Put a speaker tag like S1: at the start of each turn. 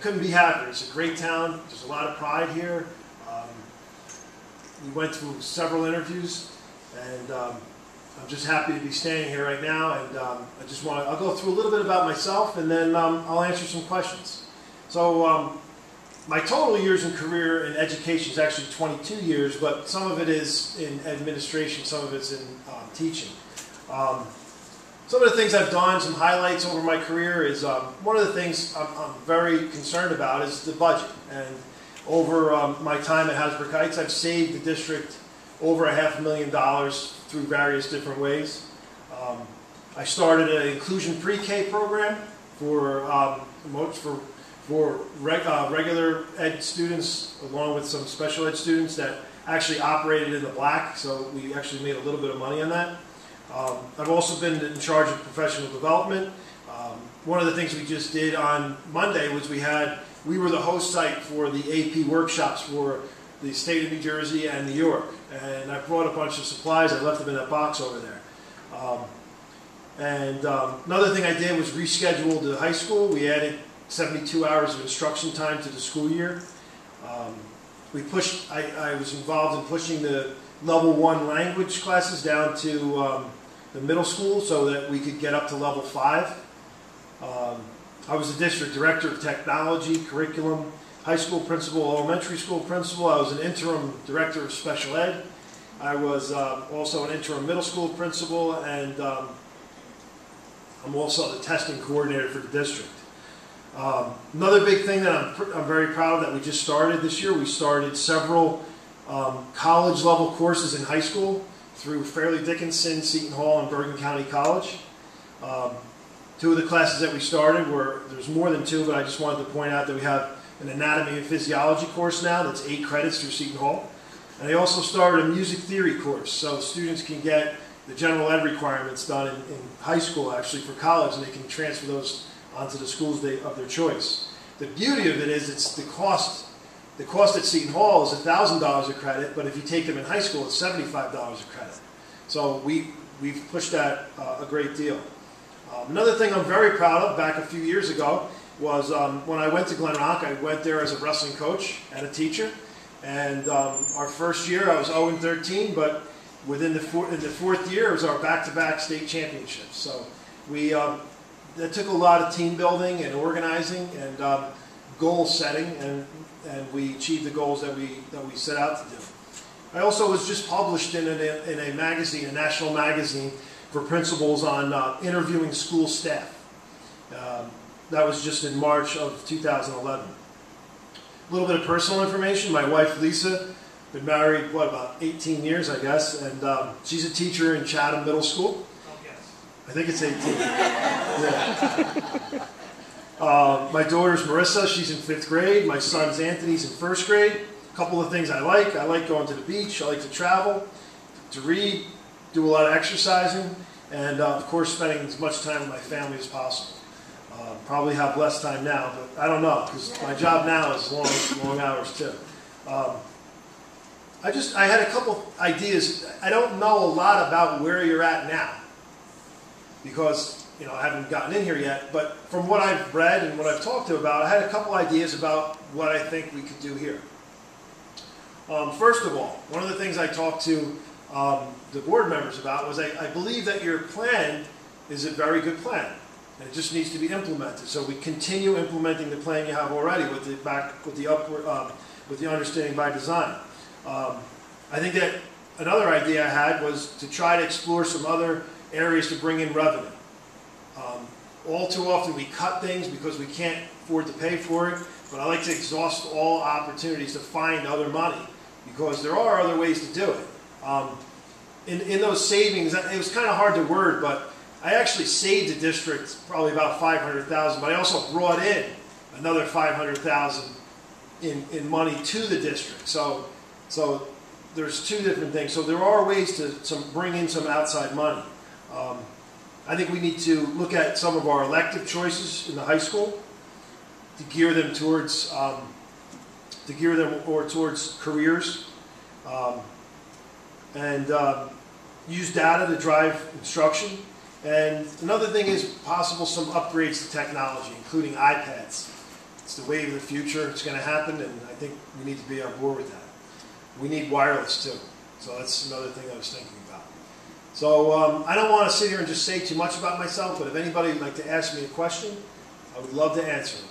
S1: couldn't be happier. It's a great town. There's a lot of pride here. We went through several interviews, and I'm just happy to be standing here right now. And I'll go through a little bit about myself, and then I'll answer some questions. So my total years in career in education is actually 22 years, but some of it is in administration, some of it's in teaching. Some of the things I've done, some highlights over my career is, one of the things I'm very concerned about is the budget. And over my time at Hasbrouck Heights, I've saved the district over $500,000 through various different ways. I started an inclusion pre-K program for regular ed students, along with some special ed students that actually operated in the black, so we actually made a little bit of money on that. I've also been in charge of professional development. One of the things we just did on Monday was we were the host site for the AP workshops for the state of New Jersey and New York. And I brought a bunch of supplies. I left them in that box over there. Another thing I did was reschedule the high school. We added 72 hours of instruction time to the school year. I was involved in pushing the level 1 language classes down to the middle school so that we could get up to level 5. I was the district director of technology, curriculum, high school principal, elementary school principal. I was an interim director of special ed. I was also an interim middle school principal, and I'm also the testing coordinator for the district. Another big thing that I'm very proud of that we just started this year, we started several college level courses in high school through Fairleigh Dickinson, Seton Hall, and Bergen County College. Two of the classes that we started there's more than 2, but I just wanted to point out that we have an anatomy and physiology course now that's 8 credits through Seton Hall. And I also started a music theory course, so students can get the general ed requirements done in high school actually for college, and they can transfer those onto the schools of their choice. The beauty of it is it's the cost at Seton Hall is $1,000 a credit, but if you take them in high school, it's $75 a credit. So we've pushed that a great deal. Another thing I'm very proud of back a few years ago was when I went to Glen Rock, I went there as a wrestling coach and a teacher. And our first year, I was 0-13, but in the 4th year, it was our back-to-back state championships. So that took a lot of team building and organizing and goal setting, and we achieved the goals that we set out to do. I also was just published in a magazine, a national magazine for principals on interviewing school staff. That was just in March of 2011. A little bit of personal information. My wife, Lisa, been married, about 18 years, I guess, and she's a teacher in Chatham Middle School. I think it's 18. Yeah. My daughter's Marissa. She's in 5th grade. My son's Anthony's in 1st grade. A couple of things I like. I like going to the beach. I like to travel, to read, do a lot of exercising, and of course spending as much time with my family as possible. Probably have less time now, but I don't know, because my job now is long hours too. I had a couple ideas. I don't know a lot about where you're at now, because I haven't gotten in here yet, but from what I've read and what I've talked to about, I had a couple ideas about what I think we could do here. First of all, one of the things I talked to the board members about was I believe that your plan is a very good plan, and it just needs to be implemented. So we continue implementing the plan you have already with the understanding by design. I think that another idea I had was to try to explore some other areas to bring in revenue. All too often we cut things because we can't afford to pay for it, but I like to exhaust all opportunities to find other money, because there are other ways to do it. In those savings, it was kind of hard to word, but I actually saved the district probably about $500,000, but I also brought in another $500,000 in money to the district. So there's 2 different things. So there are ways to bring in some outside money. I think we need to look at some of our elective choices in the high school to gear them towards careers, and use data to drive instruction. And another thing is possible some upgrades to technology, including iPads, It's the wave of the future. It's going to happen, and I think we need to be on board with that. We need wireless too. So that's another thing I was thinking about. So I don't want to sit here and just say too much about myself, but if anybody would like to ask me a question, I would love to answer them.